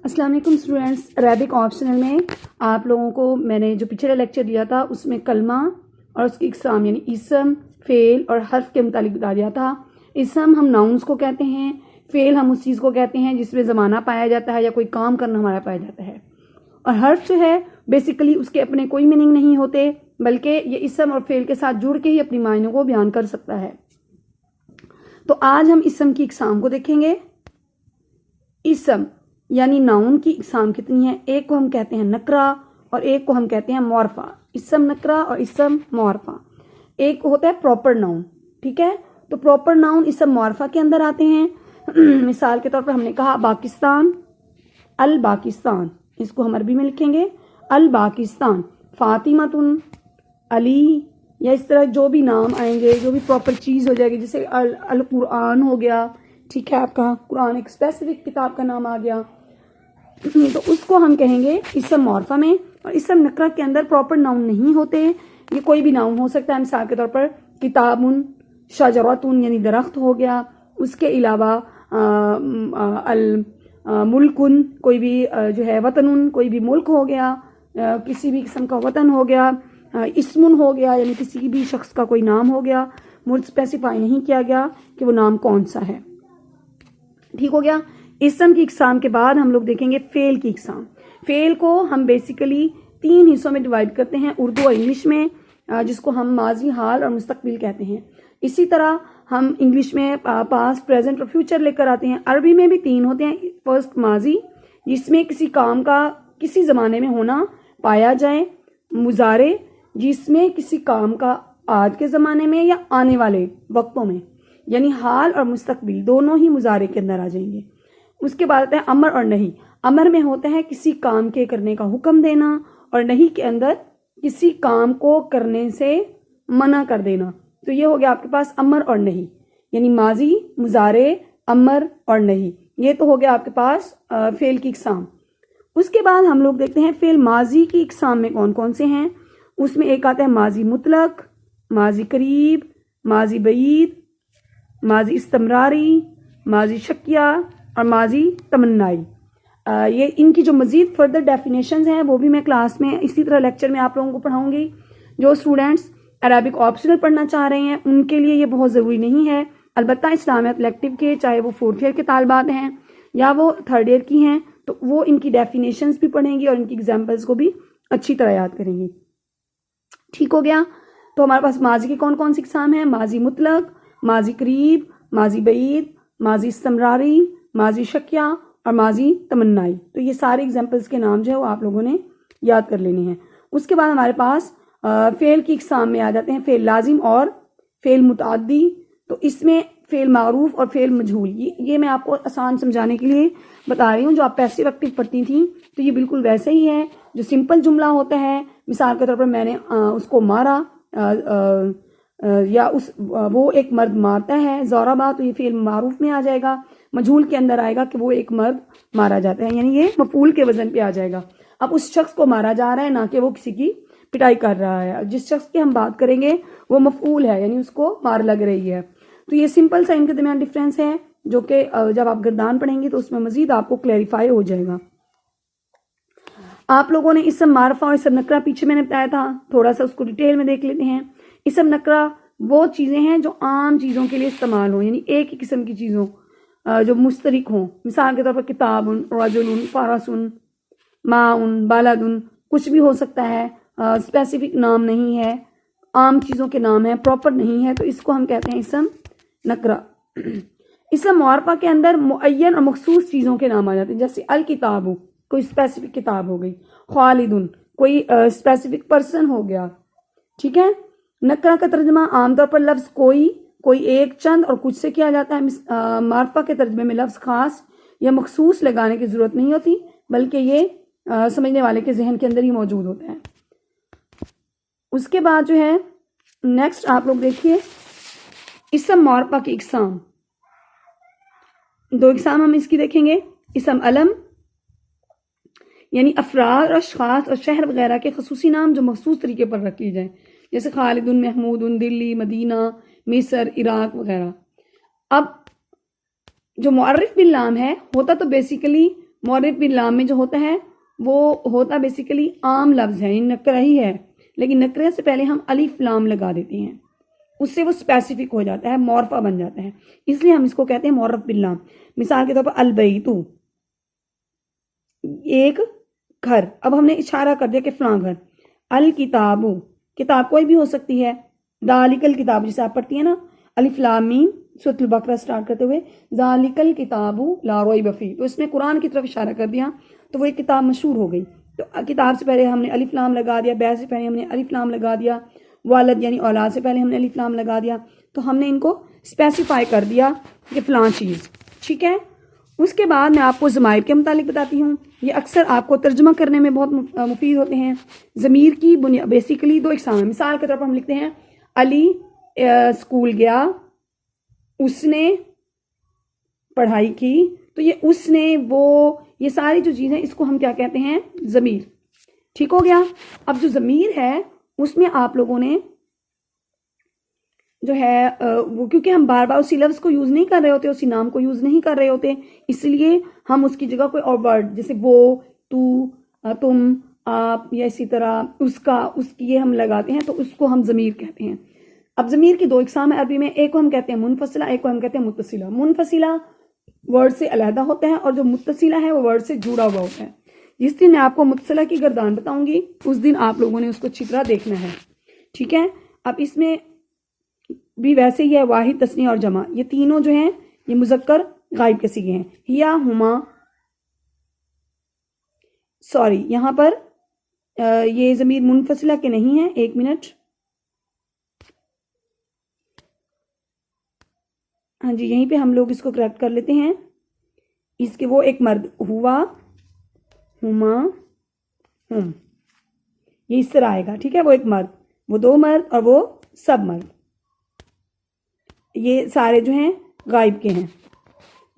السلام علیکم students, Arabic optional میں آپ لوگوں کو میں نے جو پچھلا لیکچر دیا تھا اس میں کلمہ اور اس کی اقسام یعنی اسم، فعل اور حرف کے متعلق بتا دیا تھا۔ اسم ہم ناؤنس کو کہتے ہیں، فعل ہم اس چیز کو کہتے ہیں جس میں زمانہ پایا جاتا ہے یا کوئی کام کرنا ہمارا پایا جاتا ہے، اور حرف جو ہے بیسیکلی اس کے اپنے کوئی میننگ نہیں ہوتے بلکہ یہ اسم اور فعل کے ساتھ جڑ کے ہی اپنی معنیوں کو بیان کر سکتا ہے۔ تو آج ہم اسم کی اقسام کو دیکھیں گے۔ اسم یعنی ناؤن کی اقسام کتنی ہیں؟ ایک کو ہم کہتے ہیں نکرہ اور ایک کو ہم کہتے ہیں معرفہ۔ اسم نکرہ اور اسم معرفہ۔ ایک کو ہوتا ہے پراپر ناؤن، ٹھیک ہے؟ تو پراپر ناؤن اسم معرفہ کے اندر آتے ہیں۔ مثال کے طور پر ہم نے کہا پاکستان، الپاکستان، اس کو ہم عربی میں لکھیں گے الپاکستان۔ فاطمہ، علی، یا اس طرح جو بھی نام آئیں گے، جو بھی پراپر چیز ہو جائے گی، جیسے القرآن ہو گیا، ٹھیک ہے، آپ کا قرآن ایک اسپیسیفک کتاب کا نام آ گیا، تو اس کو ہم کہیں گے اسم معرفہ میں۔ اور اسم نکرہ کے اندر پراپر ناؤن نہیں ہوتے، یہ کوئی بھی ناؤن ہو سکتا ہے۔ مثال کے طور پر کتاب، شجرۃ یعنی درخت ہو گیا، اس کے علاوہ ملک، کوئی بھی جو ہے وطن، کوئی بھی ملک ہو گیا، کسی بھی قسم کا وطن ہو گیا، اسم ہو گیا یعنی کسی بھی شخص کا کوئی نام ہو گیا، مجھ اسپیسیفائی نہیں کیا گیا کہ وہ نام کون سا ہے، ٹھیک ہو گیا۔ اسم کی اقسام کے بعد ہم لوگ دیکھیں گے فعل کی اقسام۔ فعل کو ہم بیسیکلی 3 حصوں میں ڈیوائڈ کرتے ہیں اردو اور انگلش میں، جس کو ہم ماضی، حال اور مستقبل کہتے ہیں۔ اسی طرح ہم انگلش میں پاسٹ، پریزنٹ اور فیوچر لے کر آتے ہیں۔ عربی میں بھی 3 ہوتے ہیں۔ فرسٹ ماضی، جس میں کسی کام کا کسی زمانے میں ہونا پایا جائے۔ مضارع، جس میں کسی کام کا آج کے زمانے میں یا آنے والے وقتوں میں، یعنی حال اور مستقبل دونوں ہی مضارع کے اندر آ جائیں گے۔ اس کے بعد آتا ہے امر اور نہیں۔ امر میں ہوتا ہے کسی کام کے کرنے کا حکم دینا، اور نہیں کے اندر کسی کام کو کرنے سے منع کر دینا۔ تو یہ ہو گیا آپ کے پاس امر اور نہیں، یعنی ماضی، مضارع، امر اور نہیں۔ یہ تو ہو گیا آپ کے پاس فعل کی اقسام۔ اس کے بعد ہم لوگ دیکھتے ہیں فعل ماضی کی اقسام میں کون کون سے ہیں۔ اس میں ایک آتا ہے ماضی مطلق، ماضی قریب، ماضی بعید، ماضی استمراری، ماضی شکیہ اور ماضی تمنائی۔ یہ ان کی جو مزید فردر ڈیفینیشنز ہیں وہ بھی میں کلاس میں اسی طرح لیکچر میں آپ لوگوں کو پڑھاؤں گی۔ جو اسٹوڈینٹس عربک آپشنل پڑھنا چاہ رہے ہیں ان کے لیے یہ بہت ضروری نہیں ہے، البتہ اسلامیات الیکٹیو کے، چاہے وہ 4th ایئر کے طالبات ہیں یا وہ 3rd ایئر کی ہیں، تو وہ ان کی ڈیفینیشنز بھی پڑھیں گی اور ان کی ایگزامپلز کو بھی اچھی طرح یاد کریں گی، ٹھیک ہو گیا۔ تو ہمارے پاس ماضی کی کون کون سی اقسام ہیں؟ ماضی مطلق، ماضی قریب، ماضی بعید، ماضی استمراری، ماضی شکیہ اور ماضی تمنائی۔ تو یہ سارے ایگزامپلس کے نام جو ہے وہ آپ لوگوں نے یاد کر لینے ہیں۔ اس کے بعد ہمارے پاس فعل کی اقسام میں آ جاتے ہیں فعل لازم اور فعل متعدی۔ تو اس میں فعل معروف اور فعل مجہول، یہ میں آپ کو آسان سمجھانے کے لیے بتا رہی ہوں۔ جو آپ پیسو ایکٹیو پڑھتی تھیں تو یہ بالکل ویسے ہی ہے۔ جو سمپل جملہ ہوتا ہے، مثال کے طور پر میں نے اس کو مارا، یا وہ ایک مرد مارتا ہے، ضربا، تو یہ فعل معروف میں آ جائے گا۔ مجہول کے اندر آئے گا کہ وہ ایک مرد مارا جاتا ہے، یعنی یہ مفعول کے وزن پہ آ جائے گا۔ اب اس شخص کو مارا جا رہا ہے، نہ کہ وہ کسی کی پٹائی کر رہا ہے۔ جس شخص کی ہم بات کریں گے وہ مفعول ہے، یعنی اس کو مار لگ رہی ہے۔ تو یہ سمپل سا ان کے درمیان ڈفرینس ہے، جو کہ جب آپ گردان پڑھیں گے تو اس میں مزید آپ کو کلیریفائی ہو جائے گا۔ آپ لوگوں نے اسم معرفہ اور اسم نکرہ پیچھے میں نے بتایا تھا، تھوڑا سا اس کو ڈیٹیل میں دیکھ لیتے ہیں۔ اسم نکرہ وہ چیزیں ہیں جو عام چیزوں کے لیے استعمال ہوں، یعنی ایک ہی قسم کی چیزوں جو مشترک ہوں۔ مثال کے طور پر کتاب، رجل، فرس، ماء، بلد، کچھ بھی ہو سکتا ہے، اسپیسیفک نام نہیں ہے، عام چیزوں کے نام ہیں، پراپر نہیں ہے، تو اس کو ہم کہتے ہیں اسم نکرہ۔ اسم معرفہ کے اندر معین اور مخصوص چیزوں کے نام آ جاتے ہیں، جیسے الکتاب، کوئی اسپیسیفک کتاب ہو گئی، خالد، کوئی اسپیسیفک پرسن ہو گیا، ٹھیک ہے۔ نکرہ کا ترجمہ عام طور پر لفظ کوئی ایک، چند اور کچھ سے کیا جاتا ہے۔ معرفہ کے ترجمے میں لفظ خاص یا مخصوص لگانے کی ضرورت نہیں ہوتی، بلکہ یہ سمجھنے والے کے ذہن کے اندر ہی موجود ہوتا ہے۔ اس کے بعد جو ہے نیکسٹ آپ لوگ دیکھیے اسم معرفہ کی اقسام۔ 2 اقسام ہم اس کی دیکھیں گے۔ اسم علم، یعنی افراد اور اشخاص اور شہر وغیرہ کے خصوصی نام جو مخصوص طریقے پر رکھ لیے جائیں، جیسے خالد، محمود، دلی، مدینہ، مصر، عراق وغیرہ۔ اب جو معرف باللام ہے ہوتا تو بیسیکلی معرف باللام میں جو ہوتا ہے وہ ہوتا بیسیکلی عام لفظ ہے، نکرہ ہی ہے، لیکن نکرہ سے پہلے ہم الف لام لگا دیتے ہیں، اس سے وہ اسپیسیفک ہو جاتا ہے، معرفہ بن جاتا ہے، اس لیے ہم اس کو کہتے ہیں معرف باللام۔ مثال کے طور پر البیتو، ایک گھر، اب ہم نے اشارہ کر دیا کہ فلاں گھر۔ الکتابو، کتاب کوئی بھی ہو سکتی ہے، ذالک الکتاب جسے آپ پڑھتی ہیں نا الف لام میم سورۃ البقرہ سٹارٹ کرتے ہوئے، ذالک الکتاب لا ریب فیہ، تو اس نے قرآن کی طرف اشارہ کر دیا تو وہ ایک کتاب مشہور ہو گئی۔ تو کتاب سے پہلے ہم نے الف لام لگا دیا، بے سے پہلے ہم نے الف لام لگا دیا، والد یعنی اولاد سے پہلے ہم نے الف لام لگا دیا، تو ہم نے ان کو اسپیسیفائی کر دیا کہ فلاں چیز، ٹھیک ہے۔ اس کے بعد میں آپ کو ضمائر کے متعلق بتاتی ہوں، یہ اکثر آپ کو ترجمہ کرنے میں بہت مفید ہوتے ہیں۔ ضمیر کی بیسیکلی دو اقسام ہیں، مثال کے طور پر ہم لکھتے ہیں علی اسکول گیا، اس نے پڑھائی کی، تو یہ اس نے، وہ، یہ ساری جو چیزیں اس کو ہم کیا کہتے ہیں؟ ضمیر، ٹھیک ہو گیا۔ اب جو ضمیر ہے اس میں آپ لوگوں نے جو ہے وہ، کیونکہ ہم بار بار اسی لفظ کو یوز نہیں کر رہے ہوتے، اسی نام کو یوز نہیں کر رہے ہوتے، اس لیے ہم اس کی جگہ کوئی اور ورڈ جیسے وہ، تو، تم، آپ، یا اسی طرح اس کا، اس کی، یہ ہم لگاتے ہیں، تو اس کو ہم ضمیر کہتے ہیں۔ اب ضمیر کی دو اقسام ہے عربی میں، ایک کو ہم کہتے ہیں منفصلہ، ایک کو ہم کہتے ہیں متصلہ۔ منفصلہ ورڈ سے علیحدہ ہوتا ہے، اور جو متصلہ ہے وہ ورڈ سے جڑا ہوا ہوتا ہے۔ جس دن میں آپ کو متصلہ کی گردان بتاؤں گی اس دن آپ لوگوں نے اس کو اچھی طرح دیکھنا ہے، ٹھیک ہے۔ اب اس میں بھی ویسے ہی ہے، واحد، تثنیہ اور جمع، یہ تینوں جو ہیں یہ مذکر غائب کے صیغے ہیں۔ ہیا، ہما، سوری یہاں پر یہ ضمیر منفصلہ کے نہیں ہیں، ایک منٹ، ہاں جی، یہیں پہ ہم لوگ اس کو کریکٹ کر لیتے ہیں۔ اس کے وہ ایک مرد، ہوا، ہما، ہم، یہ اس طرح آئے گا، ٹھیک ہے۔ وہ ایک مرد، وہ دو مرد، اور وہ سب مرد، یہ سارے جو ہیں غائب کے ہیں،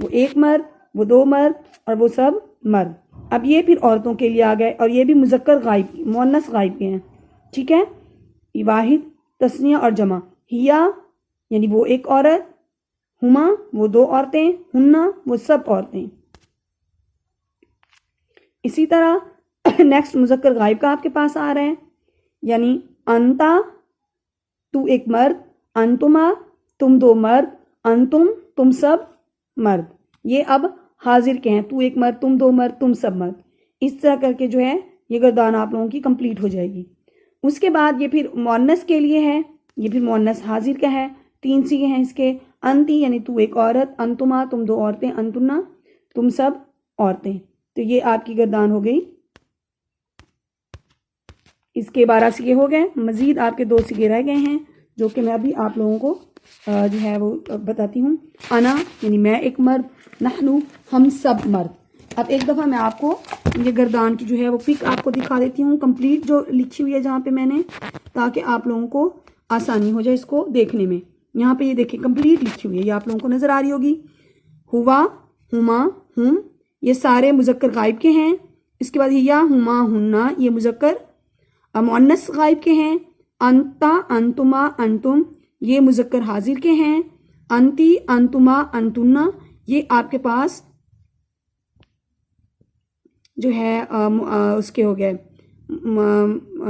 وہ ایک مرد، وہ دو مرد، اور وہ سب مرد۔ اب یہ پھر عورتوں کے لیے آ گئے، اور یہ بھی مذکر غائب، مؤنث غائب کے ہیں، ٹھیک ہے۔ واحد، تثنیہ اور جمع، ہیا یعنی وہ ایک عورت، ہما وہ دو عورتیں، ہننا وہ سب عورتیں۔ اسی طرح نیکسٹ مذکر غائب کا آپ کے پاس آ رہا ہے، یعنی انتا، تو ایک مرد، انتما تم دو مرد، انتم تم سب مرد، یہ اب حاضر کے ہیں، تو ایک مرد، تم دو مرد، تم سب مرد، اس طرح کر کے جو ہے یہ گردان آپ لوگوں کی کمپلیٹ ہو جائے گی۔ اس کے بعد یہ پھر مؤنث کے لیے ہے، یہ پھر مؤنث حاضر کا ہے، تین صیغے ہیں اس کے، انتی یعنی تو ایک عورت، انتما تم دو عورتیں، انتنا تم سب عورتیں، تو یہ آپ کی گردان ہو گئی۔ اس کے 12 صیغے ہو گئے، مزید آپ کے 2 صیغے رہ گئے ہیں جو کہ میں ابھی آپ لوگوں کو جو ہے وہ بتاتی ہوں۔ انا یعنی میں ایک مرد، نحنو ہم سب مرد۔ اب ایک دفعہ میں آپ کو یہ گردان کی جو ہے وہ پک آپ کو دکھا دیتی ہوں، کمپلیٹ جو لکھی ہوئی ہے جہاں پہ میں نے، تاکہ آپ لوگوں کو آسانی ہو جائے اس کو دیکھنے میں۔ یہاں پہ یہ دیکھیں کمپلیٹ لکھی ہوئی ہے، یہ آپ لوگوں کو نظر آ رہی ہوگی۔ ہوا، ہما، ہم یہ سارے مذکر غائب کے ہیں۔ اس کے بعد ہیا، ہما، ہننا یہ مذکر مؤنث غائب کے ہیں۔ انتا، انتما، انتم یہ مذکر حاضر کے ہیں۔ انتی، انتما، انتنا یہ آپ کے پاس جو ہے اس کے ہو گئے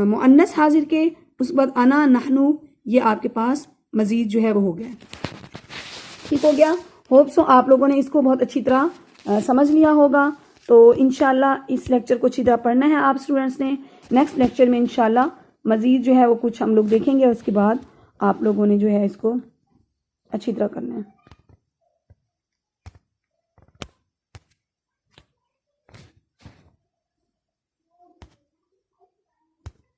مؤنث حاضر کے۔ اس کے بعد انا، نحنو یہ آپ کے پاس مزید جو ہے وہ ہو گیا، ٹھیک ہو گیا۔ ہوپ سو آپ لوگوں نے اس کو بہت اچھی طرح سمجھ لیا ہوگا۔ تو انشاءاللہ اس لیکچر کو اچھی طرح پڑھنا ہے آپ اسٹوڈنٹس نے۔ نیکسٹ لیکچر میں انشاءاللہ مزید جو ہے وہ کچھ ہم لوگ دیکھیں گے، اس کے بعد آپ لوگوں نے جو ہے اس کو اچھی طرح کرنا ہے۔